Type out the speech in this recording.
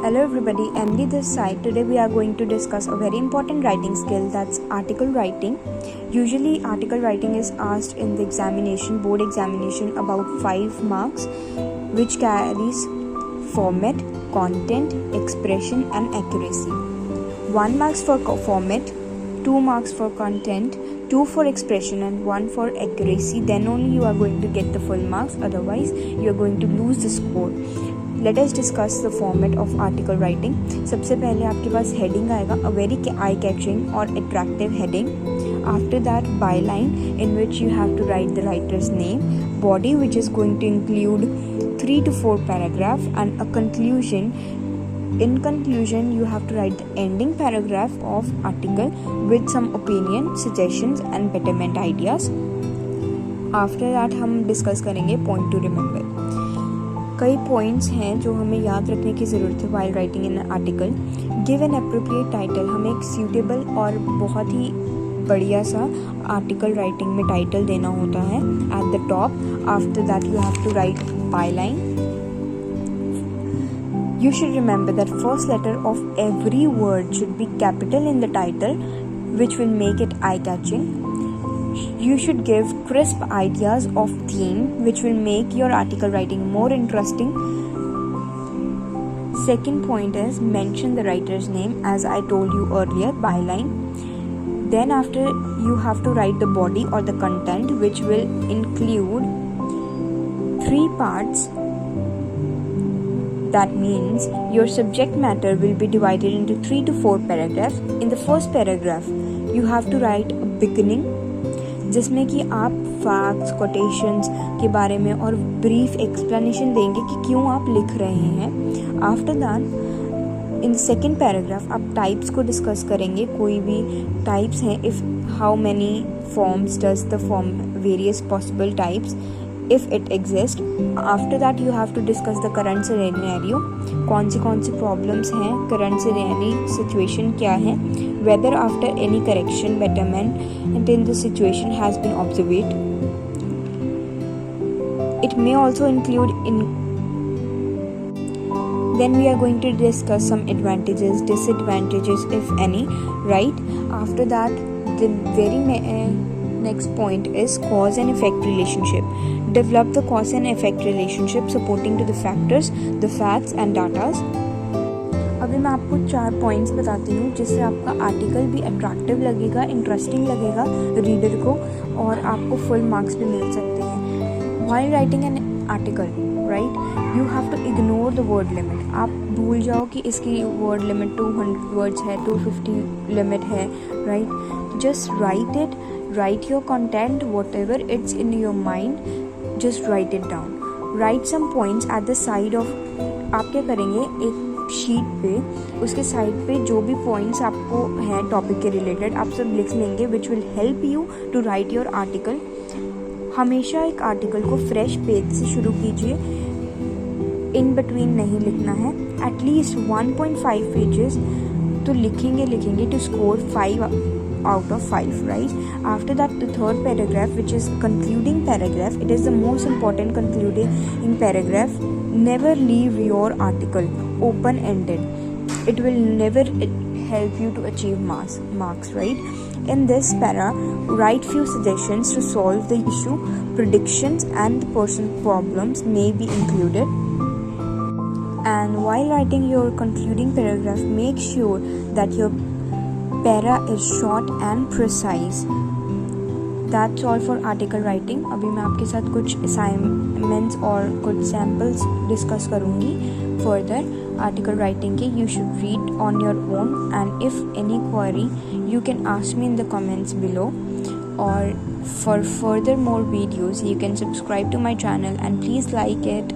Hello everybody, Emily this side. Today we are going to discuss a very important writing skill, that's article writing. Usually article writing is asked in the board examination, about 5 marks, which carries format, content, expression and accuracy. 1 marks for format, 2 marks for content, 2 for expression and 1 for accuracy. Then only you are going to get the full marks, otherwise you are going to lose the score. Let us discuss the format of article writing. सबसे पहले आपके पास heading आएगा, a very eye-catching or attractive heading. After that, byline, in which you have to write the writer's name. Body, which is going to include 3 to 4 paragraphs, and a conclusion. In conclusion, you have to write the ending paragraph of article with some opinion, suggestions and betterment ideas. After that, हम discuss करेंगे point to remember. कई points हैं जो हमें याद रखने की ज़रूरत है while writing in article. Give an appropriate title, हमें एक सूटेबल और बहुत ही बढ़िया सा आर्टिकल राइटिंग में टाइटल देना होता है at the top. After that you have to write byline. You should remember that first letter of every word should be capital in the title, which will make it eye-catching. You should give crisp ideas of theme, which will make your article writing more interesting. Second point is mention the writer's name, as I told you earlier, byline. Then after, you have to write the body or the content, which will include 3 parts. That means your subject matter will be divided into 3 to 4 paragraphs. In the first paragraph, you have to write a beginning, जिसमें कि आप facts, quotations के बारे में और brief explanation देंगे कि क्यों आप लिख रहे हैं. After that, in second paragraph आप टाइप्स को डिस्कस करेंगे. कोई भी टाइप्स हैं, if how many forms does the form various possible types if it exists. After that, you have to discuss the current scenario. कौन सी प्रॉब्लम्स हैं, current situation क्या है, whether after any correction, betterment until the situation has been observed. It may also include Then we are going to discuss some advantages, disadvantages if any, right? After that, the very next point is cause and effect relationship. Develop the cause and effect relationship supporting to the factors, the facts and datas. अभी मैं आपको 4 points बताती हूँ जिससे आपका article भी attractive लगेगा, interesting लगेगा रीडर को, और आपको फुल मार्क्स भी मिल सकते हैं. While writing an article, right, you have to ignore the word limit. आप भूल जाओ कि इसकी word limit 200 words है, 250 limit है, right? Just write it. Write your content, whatever it's in your mind, just write it down. Write some points at the side of. आप क्या करेंगे, एक शीट पे उसके साइड पे जो भी पॉइंट्स आपको हैं टॉपिक के रिलेटेड, आप सब लिख लेंगे, which will help you to write your article. हमेशा एक आर्टिकल को फ्रेश पेज से शुरू कीजिए, इन बिटवीन नहीं लिखना है. एटलीस्ट 1.5 पेजेस तो लिखेंगे to score 5 out of 5, right? After that, the third paragraph, which is concluding paragraph, it is the most important concluding paragraph. Never leave your article open ended. It will never help you to achieve marks, right? In this para, write few suggestions to solve the issue. Predictions and the person problems may be included. And while writing your concluding paragraph, make sure that your para is short and precise. That's all for article writing. अभी मैं आपके साथ कुछ assignments और कुछ samples discuss करूँगी further article writing के. You should read on your own, and if any query, you can ask me in the comments below. Or for further more videos, you can subscribe to my channel and please like it.